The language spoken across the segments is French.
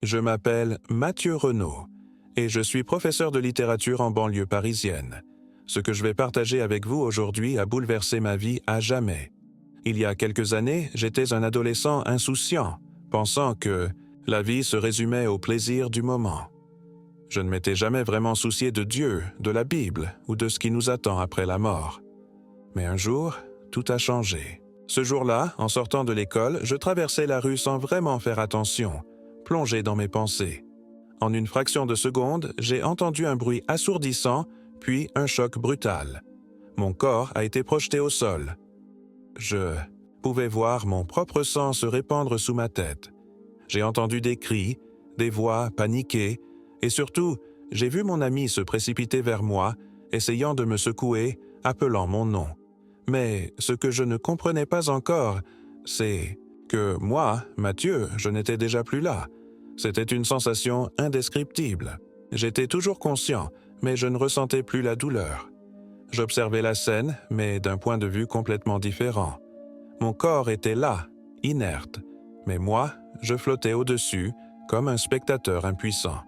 Je m'appelle Mathieu Renaud et je suis professeur de littérature en banlieue parisienne. Ce que je vais partager avec vous aujourd'hui a bouleversé ma vie à jamais. Il y a quelques années, j'étais un adolescent insouciant, pensant que la vie se résumait au plaisir du moment. Je ne m'étais jamais vraiment soucié de Dieu, de la Bible ou de ce qui nous attend après la mort. Mais un jour, tout a changé. Ce jour-là, en sortant de l'école, je traversais la rue sans vraiment faire attention, plongé dans mes pensées. En une fraction de seconde, j'ai entendu un bruit assourdissant, puis un choc brutal. Mon corps a été projeté au sol. Je pouvais voir mon propre sang se répandre sous ma tête. J'ai entendu des cris, des voix paniquées, et surtout, j'ai vu mon ami se précipiter vers moi, essayant de me secouer, appelant mon nom. Mais ce que je ne comprenais pas encore, c'est que moi, Mathieu, je n'étais déjà plus là. C'était une sensation indescriptible. J'étais toujours conscient, mais je ne ressentais plus la douleur. J'observais la scène, mais d'un point de vue complètement différent. Mon corps était là, inerte, mais moi, je flottais au-dessus, comme un spectateur impuissant.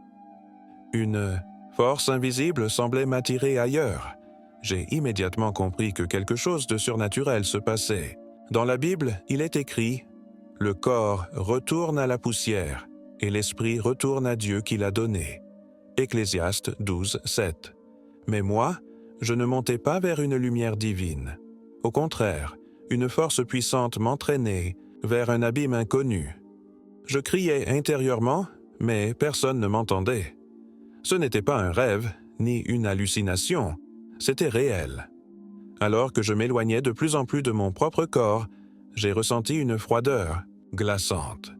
Une force invisible semblait m'attirer ailleurs. J'ai immédiatement compris que quelque chose de surnaturel se passait. Dans la Bible, il est écrit « Le corps retourne à la poussière, et l'esprit retourne à Dieu qui l'a donné. » Ecclésiaste 12, 7. Mais moi, je ne montais pas vers une lumière divine. Au contraire, une force puissante m'entraînait vers un abîme inconnu. Je criais intérieurement, mais personne ne m'entendait. Ce n'était pas un rêve, ni une hallucination, c'était réel. Alors que je m'éloignais de plus en plus de mon propre corps, j'ai ressenti une froideur glaçante.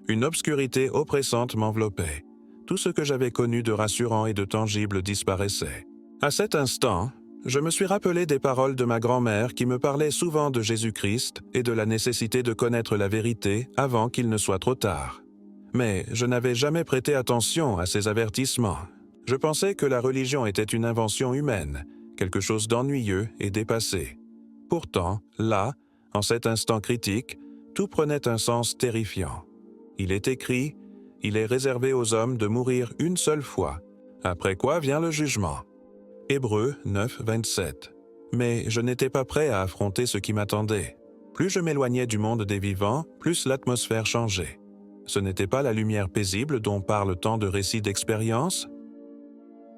Une obscurité oppressante m'enveloppait. Tout ce que j'avais connu de rassurant et de tangible disparaissait. À cet instant, je me suis rappelé des paroles de ma grand-mère qui me parlait souvent de Jésus-Christ et de la nécessité de connaître la vérité avant qu'il ne soit trop tard. Mais je n'avais jamais prêté attention à ces avertissements. Je pensais que la religion était une invention humaine, quelque chose d'ennuyeux et dépassé. Pourtant, là, en cet instant critique, tout prenait un sens terrifiant. Il est écrit « Il est réservé aux hommes de mourir une seule fois, après quoi vient le jugement. » Hébreux 9, 27. Mais je n'étais pas prêt à affronter ce qui m'attendait. Plus je m'éloignais du monde des vivants, plus l'atmosphère changeait. Ce n'était pas la lumière paisible dont parlent tant de récits d'expérience,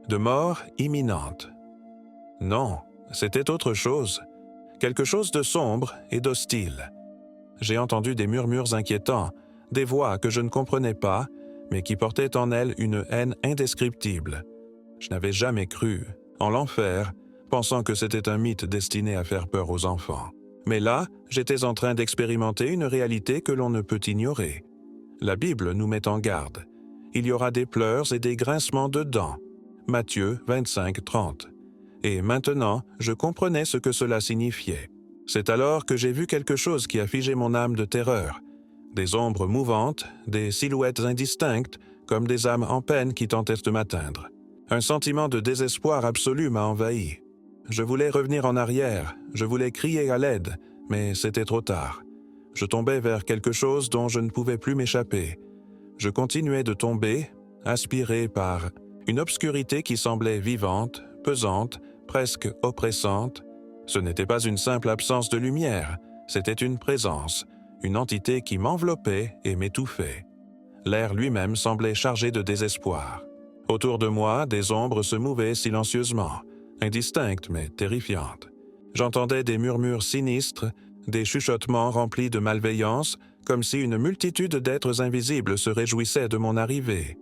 de mort imminente. Non, c'était autre chose, quelque chose de sombre et d'hostile. J'ai entendu des murmures inquiétants, des voix que je ne comprenais pas, mais qui portaient en elles une haine indescriptible. Je n'avais jamais cru en l'enfer, pensant que c'était un mythe destiné à faire peur aux enfants. Mais là, j'étais en train d'expérimenter une réalité que l'on ne peut ignorer. La Bible nous met en garde. Il y aura des pleurs et des grincements de dents. Matthieu 25, 30. Et maintenant, je comprenais ce que cela signifiait. C'est alors que j'ai vu quelque chose qui a figé mon âme de terreur. Des ombres mouvantes, des silhouettes indistinctes, comme des âmes en peine qui tentaient de m'atteindre. Un sentiment de désespoir absolu m'a envahi. Je voulais revenir en arrière, je voulais crier à l'aide, mais c'était trop tard. Je tombais vers quelque chose dont je ne pouvais plus m'échapper. Je continuais de tomber, aspiré par une obscurité qui semblait vivante, pesante, presque oppressante. Ce n'était pas une simple absence de lumière, c'était une présence, une entité qui m'enveloppait et m'étouffait. L'air lui-même semblait chargé de désespoir. Autour de moi, des ombres se mouvaient silencieusement, indistinctes mais terrifiantes. J'entendais des murmures sinistres, des chuchotements remplis de malveillance, comme si une multitude d'êtres invisibles se réjouissaient de mon arrivée.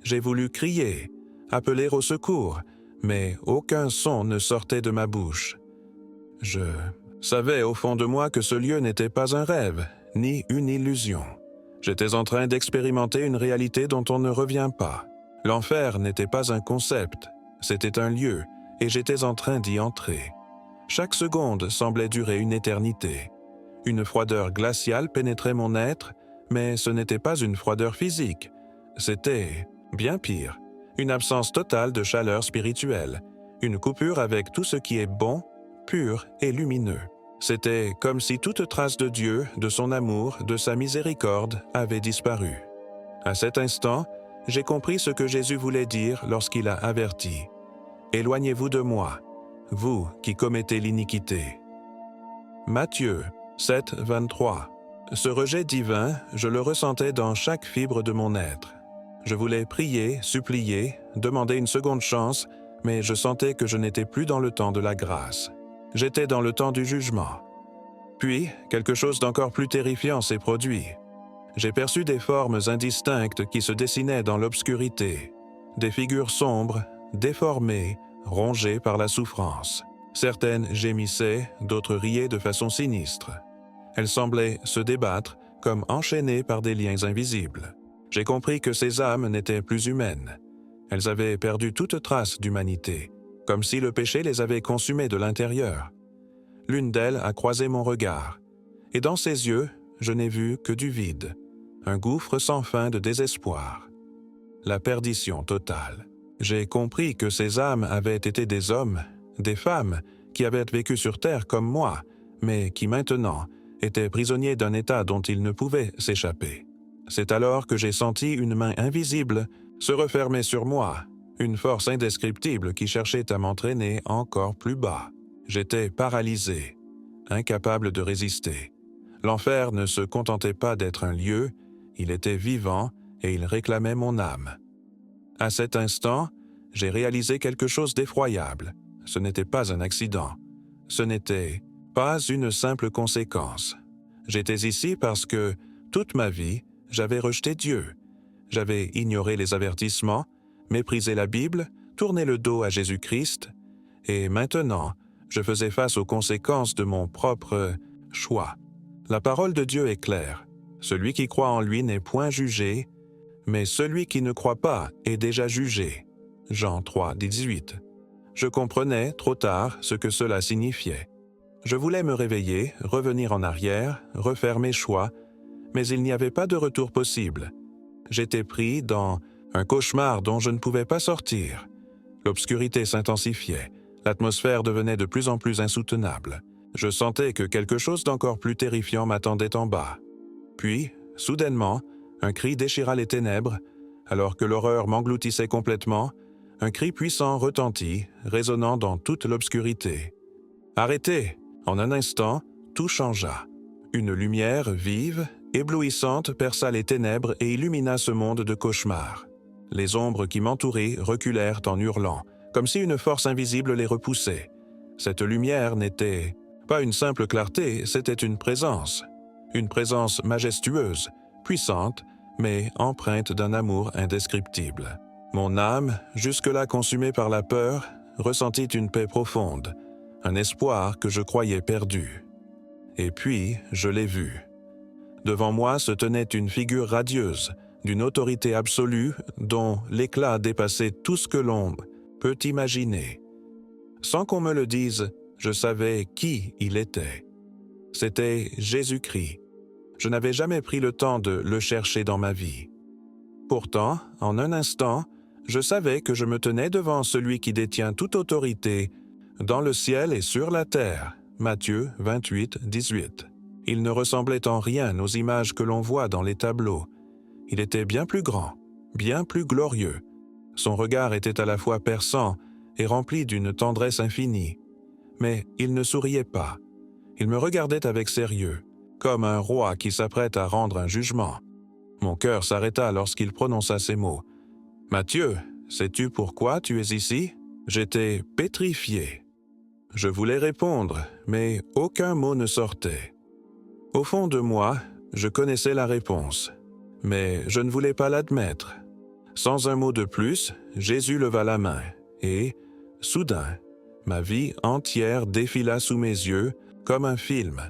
J'ai voulu crier, appeler au secours, mais aucun son ne sortait de ma bouche. Je savais au fond de moi que ce lieu n'était pas un rêve, ni une illusion. J'étais en train d'expérimenter une réalité dont on ne revient pas. L'enfer n'était pas un concept, c'était un lieu, et j'étais en train d'y entrer. Chaque seconde semblait durer une éternité. Une froideur glaciale pénétrait mon être, mais ce n'était pas une froideur physique. C'était bien pire, une absence totale de chaleur spirituelle, une coupure avec tout ce qui est bon, pur et lumineux. C'était comme si toute trace de Dieu, de son amour, de sa miséricorde avait disparu. À cet instant, j'ai compris ce que Jésus voulait dire lorsqu'il a averti. « Éloignez-vous de moi, vous qui commettez l'iniquité. » Matthieu 7, 23. Ce rejet divin, je le ressentais dans chaque fibre de mon être. Je voulais prier, supplier, demander une seconde chance, mais je sentais que je n'étais plus dans le temps de la grâce. J'étais dans le temps du jugement. Puis, quelque chose d'encore plus terrifiant s'est produit. J'ai perçu des formes indistinctes qui se dessinaient dans l'obscurité, des figures sombres, déformées, rongées par la souffrance. Certaines gémissaient, d'autres riaient de façon sinistre. Elles semblaient se débattre, comme enchaînées par des liens invisibles. J'ai compris que ces âmes n'étaient plus humaines. Elles avaient perdu toute trace d'humanité, comme si le péché les avait consumées de l'intérieur. L'une d'elles a croisé mon regard, et dans ses yeux, je n'ai vu que du vide, un gouffre sans fin de désespoir. La perdition totale. J'ai compris que ces âmes avaient été des hommes, des femmes, qui avaient vécu sur terre comme moi, mais qui maintenant étaient prisonniers d'un état dont ils ne pouvaient s'échapper. C'est alors que j'ai senti une main invisible se refermer sur moi, une force indescriptible qui cherchait à m'entraîner encore plus bas. J'étais paralysé, incapable de résister. L'enfer ne se contentait pas d'être un lieu, il était vivant et il réclamait mon âme. À cet instant, j'ai réalisé quelque chose d'effroyable. Ce n'était pas un accident. Ce n'était pas une simple conséquence. J'étais ici parce que, toute ma vie, j'avais rejeté Dieu. J'avais ignoré les avertissements, méprisé la Bible, tourné le dos à Jésus-Christ, et maintenant, je faisais face aux conséquences de mon propre choix. La parole de Dieu est claire. Celui qui croit en lui n'est point jugé, mais celui qui ne croit pas est déjà jugé. Jean 3, 18. Je comprenais, trop tard, ce que cela signifiait. Je voulais me réveiller, revenir en arrière, refaire mes choix, mais il n'y avait pas de retour possible. J'étais pris dans un cauchemar dont je ne pouvais pas sortir. L'obscurité s'intensifiait, l'atmosphère devenait de plus en plus insoutenable. Je sentais que quelque chose d'encore plus terrifiant m'attendait en bas. Puis, soudainement, un cri déchira les ténèbres, alors que l'horreur m'engloutissait complètement, un cri puissant retentit, résonnant dans toute l'obscurité. « Arrêtez !» En un instant, tout changea. Une lumière vive, éblouissante perça les ténèbres et illumina ce monde de cauchemar. Les ombres qui m'entouraient reculèrent en hurlant, comme si une force invisible les repoussait. Cette lumière n'était pas une simple clarté, c'était une présence majestueuse, puissante, mais empreinte d'un amour indescriptible. Mon âme, jusque-là consumée par la peur, ressentit une paix profonde, un espoir que je croyais perdu. Et puis, je l'ai vu. Devant moi se tenait une figure radieuse, d'une autorité absolue dont l'éclat dépassait tout ce que l'on peut imaginer. Sans qu'on me le dise, je savais qui il était. C'était Jésus-Christ. Je n'avais jamais pris le temps de le chercher dans ma vie. Pourtant, en un instant, je savais que je me tenais devant celui qui détient toute autorité, dans le ciel et sur la terre. Matthieu 28, 18. Il ne ressemblait en rien aux images que l'on voit dans les tableaux. Il était bien plus grand, bien plus glorieux. Son regard était à la fois perçant et rempli d'une tendresse infinie. Mais il ne souriait pas. Il me regardait avec sérieux, comme un roi qui s'apprête à rendre un jugement. Mon cœur s'arrêta lorsqu'il prononça ces mots. « Matthieu, sais-tu pourquoi tu es ici ?» J'étais pétrifié. Je voulais répondre, mais aucun mot ne sortait. Au fond de moi, je connaissais la réponse, mais je ne voulais pas l'admettre. Sans un mot de plus, Jésus leva la main, et, soudain, ma vie entière défila sous mes yeux comme un film.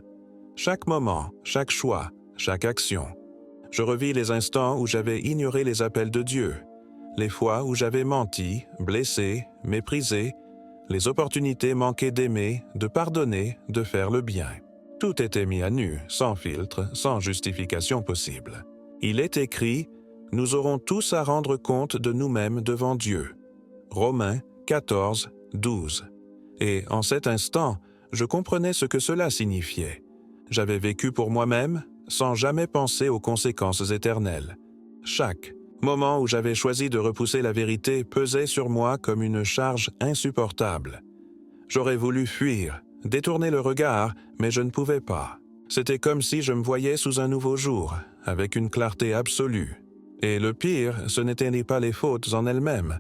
Chaque moment, chaque choix, chaque action. Je revis les instants où j'avais ignoré les appels de Dieu, les fois où j'avais menti, blessé, méprisé, les opportunités manquées d'aimer, de pardonner, de faire le bien. Tout était mis à nu, sans filtre, sans justification possible. Il est écrit « Nous aurons tous à rendre compte de nous-mêmes devant Dieu ». Romains 14, 12. Et en cet instant, je comprenais ce que cela signifiait. J'avais vécu pour moi-même, sans jamais penser aux conséquences éternelles. Chaque moment où j'avais choisi de repousser la vérité pesait sur moi comme une charge insupportable. J'aurais voulu fuir, détourner le regard, mais je ne pouvais pas. C'était comme si je me voyais sous un nouveau jour, avec une clarté absolue. Et le pire, ce n'étaient pas les fautes en elles-mêmes.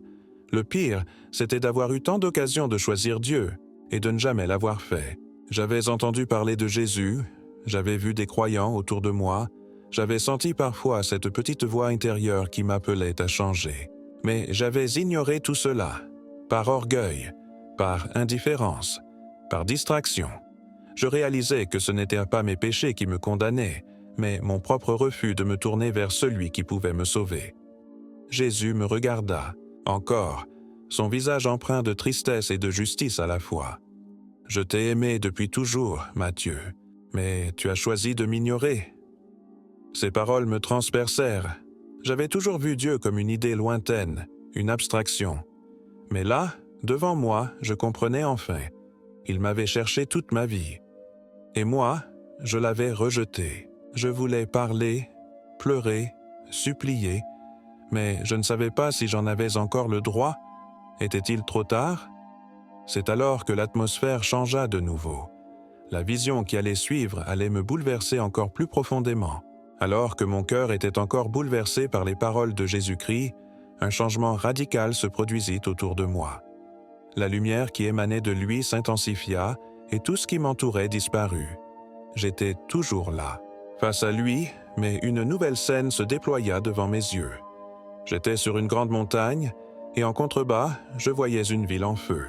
Le pire, c'était d'avoir eu tant d'occasions de choisir Dieu et de ne jamais l'avoir fait. J'avais entendu parler de Jésus, j'avais vu des croyants autour de moi, j'avais senti parfois cette petite voix intérieure qui m'appelait à changer. Mais j'avais ignoré tout cela, par orgueil, par indifférence, par distraction. Je réalisais que ce n'étaient pas mes péchés qui me condamnaient, mais mon propre refus de me tourner vers celui qui pouvait me sauver. Jésus me regarda, encore, son visage empreint de tristesse et de justice à la fois. « Je t'ai aimé depuis toujours, Matthieu, mais tu as choisi de m'ignorer. » Ces paroles me transpercèrent. J'avais toujours vu Dieu comme une idée lointaine, une abstraction. Mais là, devant moi, je comprenais enfin. Il m'avait cherché toute ma vie. Et moi, je l'avais rejeté. Je voulais parler, pleurer, supplier, mais je ne savais pas si j'en avais encore le droit. Était-il trop tard? C'est alors que l'atmosphère changea de nouveau. La vision qui allait suivre allait me bouleverser encore plus profondément. Alors que mon cœur était encore bouleversé par les paroles de Jésus-Christ, un changement radical se produisit autour de moi. La lumière qui émanait de lui s'intensifia et tout ce qui m'entourait disparut. J'étais toujours là, face à lui, mais une nouvelle scène se déploya devant mes yeux. J'étais sur une grande montagne, et en contrebas, je voyais une ville en feu.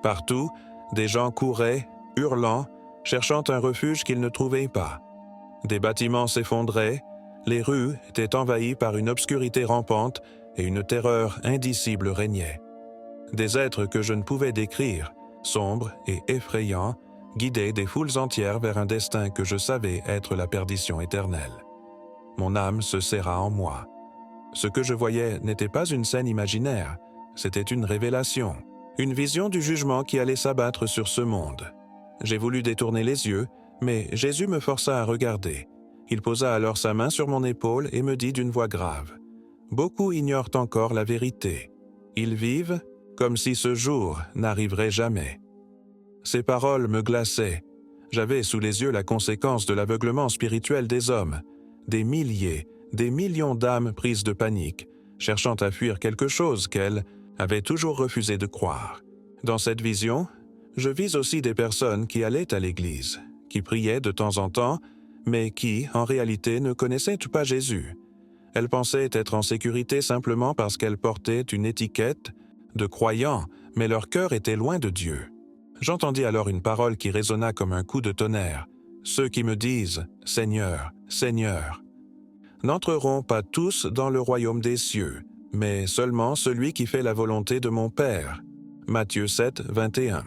Partout, des gens couraient, hurlant, cherchant un refuge qu'ils ne trouvaient pas. Des bâtiments s'effondraient, les rues étaient envahies par une obscurité rampante et une terreur indicible régnait. Des êtres que je ne pouvais décrire, sombres et effrayants, guidaient des foules entières vers un destin que je savais être la perdition éternelle. Mon âme se serra en moi. Ce que je voyais n'était pas une scène imaginaire, c'était une révélation, une vision du jugement qui allait s'abattre sur ce monde. J'ai voulu détourner les yeux, mais Jésus me força à regarder. Il posa alors sa main sur mon épaule et me dit d'une voix grave, « Beaucoup ignorent encore la vérité. Ils vivent comme si ce jour n'arriverait jamais. » Ces paroles me glaçaient. J'avais sous les yeux la conséquence de l'aveuglement spirituel des hommes, des milliers, des millions d'âmes prises de panique, cherchant à fuir quelque chose qu'elles avaient toujours refusé de croire. Dans cette vision, je vis aussi des personnes qui allaient à l'église, qui priaient de temps en temps, mais qui, en réalité, ne connaissaient pas Jésus. Elles pensaient être en sécurité simplement parce qu'elles portaient une étiquette de croyants, mais leur cœur était loin de Dieu. J'entendis alors une parole qui résonna comme un coup de tonnerre. Ceux qui me disent « Seigneur, Seigneur » n'entreront pas tous dans le royaume des cieux, mais seulement celui qui fait la volonté de mon Père. Matthieu 7, 21.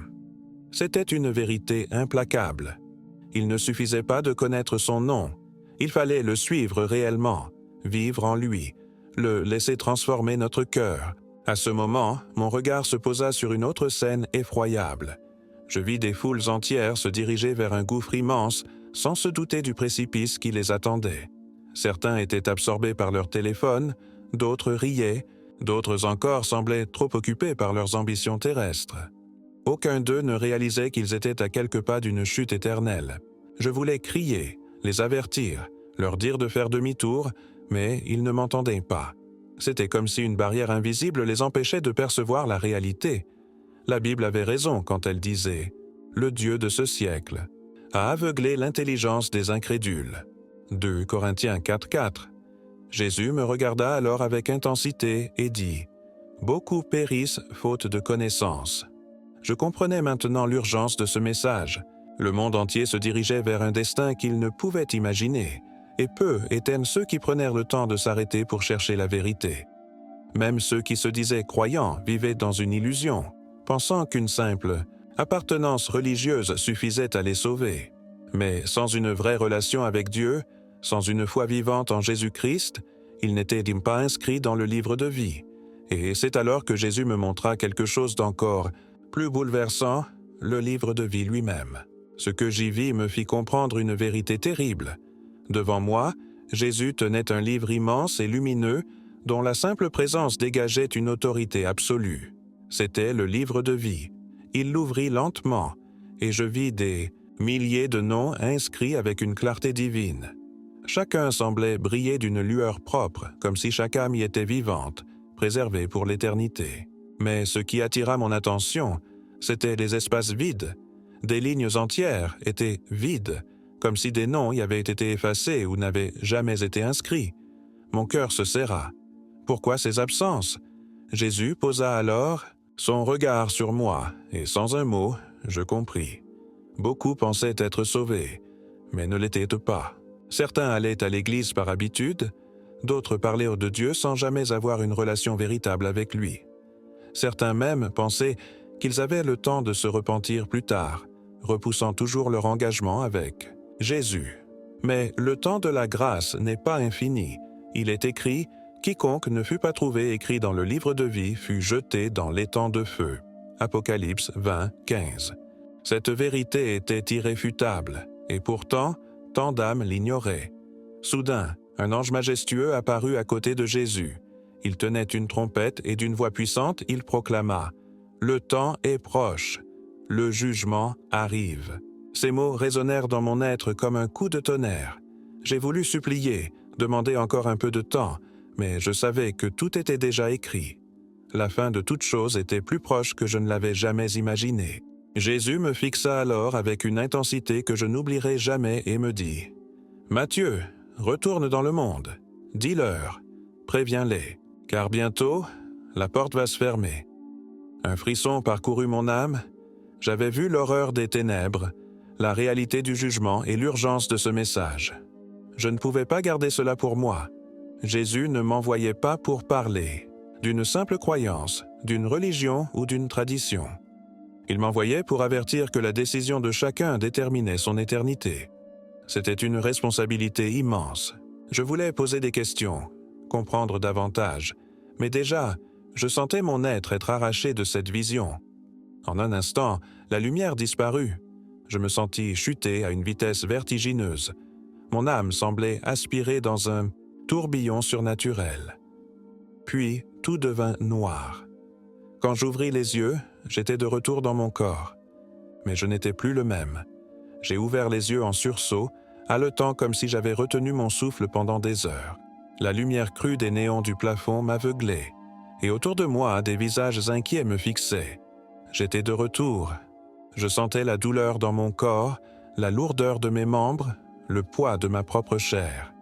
C'était une vérité implacable. Il ne suffisait pas de connaître son nom. Il fallait le suivre réellement, vivre en lui, le laisser transformer notre cœur. À ce moment, mon regard se posa sur une autre scène effroyable. Je vis des foules entières se diriger vers un gouffre immense, sans se douter du précipice qui les attendait. Certains étaient absorbés par leur téléphone, d'autres riaient, d'autres encore semblaient trop occupés par leurs ambitions terrestres. Aucun d'eux ne réalisait qu'ils étaient à quelques pas d'une chute éternelle. Je voulais crier, les avertir, leur dire de faire demi-tour, mais ils ne m'entendaient pas. C'était comme si une barrière invisible les empêchait de percevoir la réalité. La Bible avait raison quand elle disait « Le Dieu de ce siècle a aveuglé l'intelligence des incrédules » 2 Corinthiens 4, 4. Jésus me regarda alors avec intensité et dit « Beaucoup périssent faute de connaissance. » Je comprenais maintenant l'urgence de ce message. Le monde entier se dirigeait vers un destin qu'il ne pouvait imaginer, et peu étaient ceux qui prenèrent le temps de s'arrêter pour chercher la vérité. Même ceux qui se disaient croyants vivaient dans une illusion, pensant qu'une simple appartenance religieuse suffisait à les sauver. Mais sans une vraie relation avec Dieu, sans une foi vivante en Jésus-Christ, ils n'étaient pas inscrits dans le livre de vie. Et c'est alors que Jésus me montra quelque chose d'encore plus bouleversant, le livre de vie lui-même. Ce que j'y vis me fit comprendre une vérité terrible. Devant moi, Jésus tenait un livre immense et lumineux dont la simple présence dégageait une autorité absolue. C'était le livre de vie. Il l'ouvrit lentement, et je vis des milliers de noms inscrits avec une clarté divine. Chacun semblait briller d'une lueur propre, comme si chaque âme y était vivante, préservée pour l'éternité. Mais ce qui attira mon attention, c'étaient les espaces vides. Des lignes entières étaient vides, comme si des noms y avaient été effacés ou n'avaient jamais été inscrits. Mon cœur se serra. Pourquoi ces absences? Jésus posa alors son regard sur moi, et sans un mot, je compris. Beaucoup pensaient être sauvés, mais ne l'étaient pas. Certains allaient à l'église par habitude, d'autres parlaient de Dieu sans jamais avoir une relation véritable avec lui. Certains même pensaient qu'ils avaient le temps de se repentir plus tard, repoussant toujours leur engagement avec Jésus. Mais le temps de la grâce n'est pas infini. Il est écrit « Quiconque ne fut pas trouvé écrit dans le livre de vie fut jeté dans l'étang de feu » Apocalypse 20, 15. Cette vérité était irréfutable, et pourtant, tant d'âmes l'ignoraient. Soudain, un ange majestueux apparut à côté de Jésus. Il tenait une trompette et d'une voix puissante, il proclama « Le temps est proche, le jugement arrive ». Ces mots résonnèrent dans mon être comme un coup de tonnerre. J'ai voulu supplier, demander encore un peu de temps, mais je savais que tout était déjà écrit. La fin de toute chose était plus proche que je ne l'avais jamais imaginé. Jésus me fixa alors avec une intensité que je n'oublierai jamais et me dit « Matthieu, retourne dans le monde, dis-leur, préviens-les, car bientôt, la porte va se fermer. » Un frisson parcourut mon âme. J'avais vu l'horreur des ténèbres, la réalité du jugement et l'urgence de ce message. Je ne pouvais pas garder cela pour moi. Jésus ne m'envoyait pas pour parler d'une simple croyance, d'une religion ou d'une tradition. Il m'envoyait pour avertir que la décision de chacun déterminait son éternité. C'était une responsabilité immense. Je voulais poser des questions, comprendre davantage, mais déjà, je sentais mon être arraché de cette vision. En un instant, la lumière disparut. Je me sentis chuter à une vitesse vertigineuse. Mon âme semblait aspirer dans un tourbillon surnaturel. Puis, tout devint noir. Quand j'ouvris les yeux, j'étais de retour dans mon corps. Mais je n'étais plus le même. J'ai ouvert les yeux en sursaut, haletant comme si j'avais retenu mon souffle pendant des heures. La lumière crue des néons du plafond m'aveuglait, et autour de moi, des visages inquiets me fixaient. J'étais de retour. Je sentais la douleur dans mon corps, la lourdeur de mes membres, le poids de ma propre chair.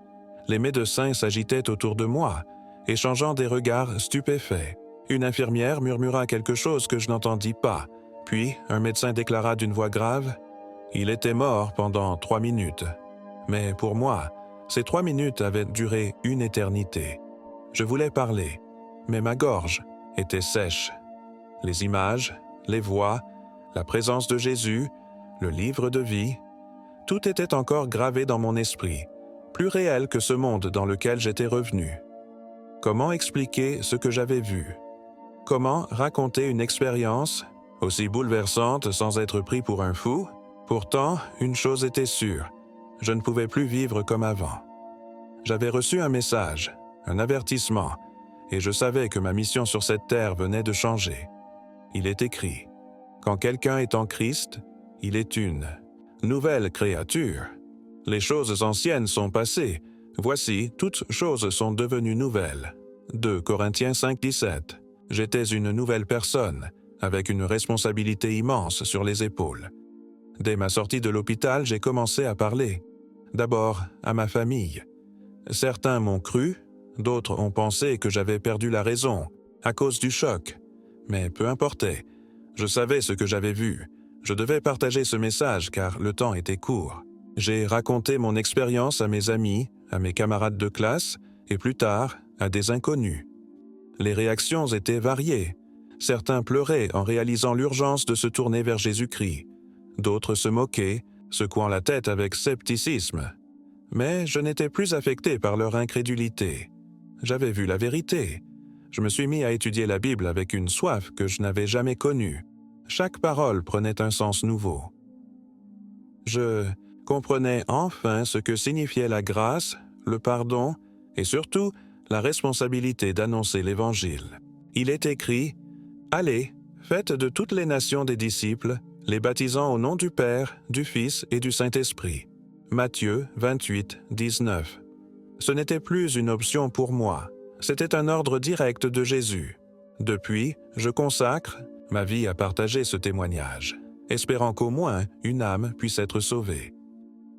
Les médecins s'agitaient autour de moi, échangeant des regards stupéfaits. Une infirmière murmura quelque chose que je n'entendis pas, puis un médecin déclara d'une voix grave « Il était mort pendant 3 minutes. » Mais pour moi, ces 3 minutes avaient duré une éternité. Je voulais parler, mais ma gorge était sèche. Les images, les voix, la présence de Jésus, le livre de vie, tout était encore gravé dans mon esprit, plus réel que ce monde dans lequel j'étais revenu. Comment expliquer ce que j'avais vu? Comment raconter une expérience aussi bouleversante sans être pris pour un fou? Pourtant, une chose était sûre, je ne pouvais plus vivre comme avant. J'avais reçu un message, un avertissement, et je savais que ma mission sur cette terre venait de changer. Il est écrit, « Quand quelqu'un est en Christ, il est une nouvelle créature. Les choses anciennes sont passées. Voici, toutes choses sont devenues nouvelles. » 2 Corinthiens 5, 17. J'étais une nouvelle personne, avec une responsabilité immense sur les épaules. Dès ma sortie de l'hôpital, j'ai commencé à parler. D'abord, à ma famille. Certains m'ont cru, d'autres ont pensé que j'avais perdu la raison, à cause du choc. Mais peu importait. Je savais ce que j'avais vu. Je devais partager ce message car le temps était court. J'ai raconté mon expérience à mes amis, à mes camarades de classe et plus tard à des inconnus. Les réactions étaient variées. Certains pleuraient en réalisant l'urgence de se tourner vers Jésus-Christ. D'autres se moquaient, secouant la tête avec scepticisme. Mais je n'étais plus affecté par leur incrédulité. J'avais vu la vérité. Je me suis mis à étudier la Bible avec une soif que je n'avais jamais connue. Chaque parole prenait un sens nouveau. Je comprenais enfin ce que signifiait la grâce, le pardon et surtout la responsabilité d'annoncer l'Évangile. Il est écrit « Allez, faites de toutes les nations des disciples, les baptisant au nom du Père, du Fils et du Saint-Esprit. » Matthieu 28, 19. Ce n'était plus une option pour moi, c'était un ordre direct de Jésus. Depuis, je consacre ma vie à partager ce témoignage, espérant qu'au moins une âme puisse être sauvée.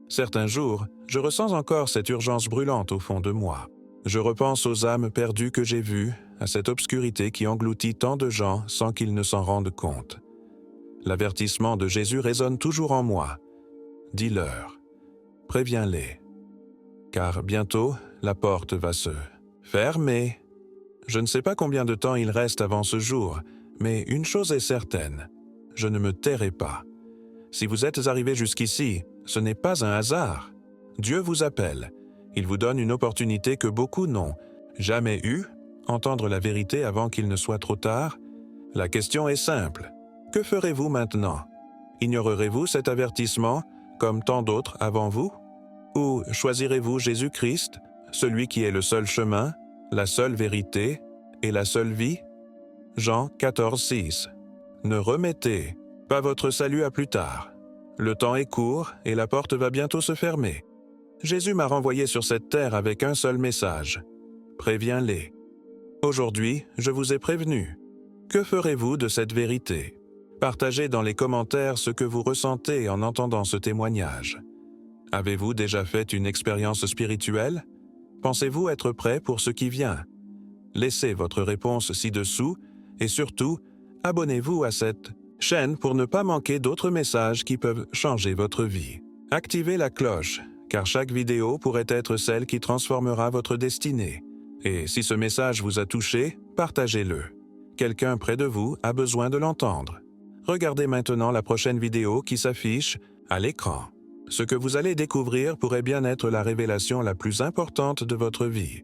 Certains jours, je ressens encore cette urgence brûlante au fond de moi. Je repense aux âmes perdues que j'ai vues, à cette obscurité qui engloutit tant de gens sans qu'ils ne s'en rendent compte. L'avertissement de Jésus résonne toujours en moi. Dis-leur, préviens-les, car bientôt la porte va se fermer. Je ne sais pas combien de temps il reste avant ce jour, mais une chose est certaine, je ne me tairai pas. Si vous êtes arrivés jusqu'ici, ce n'est pas un hasard. Dieu vous appelle. Il vous donne une opportunité que beaucoup n'ont jamais eue, entendre la vérité avant qu'il ne soit trop tard. La question est simple. Que ferez-vous maintenant? Ignorerez-vous cet avertissement, comme tant d'autres avant vous? Ou choisirez-vous Jésus-Christ, celui qui est le seul chemin, la seule vérité et la seule vie? Jean 14, 6. Ne remettez pas votre salut à plus tard. Le temps est court et la porte va bientôt se fermer. Jésus m'a renvoyé sur cette terre avec un seul message. Préviens-les. Aujourd'hui, je vous ai prévenu. Que ferez-vous de cette vérité? Partagez dans les commentaires ce que vous ressentez en entendant ce témoignage. Avez-vous déjà fait une expérience spirituelle? Pensez-vous être prêt pour ce qui vient? Laissez votre réponse ci-dessous et surtout, abonnez-vous à cette chaîne pour ne pas manquer d'autres messages qui peuvent changer votre vie. Activez la cloche, car chaque vidéo pourrait être celle qui transformera votre destinée. Et si ce message vous a touché, partagez-le. Quelqu'un près de vous a besoin de l'entendre. Regardez maintenant la prochaine vidéo qui s'affiche à l'écran. Ce que vous allez découvrir pourrait bien être la révélation la plus importante de votre vie.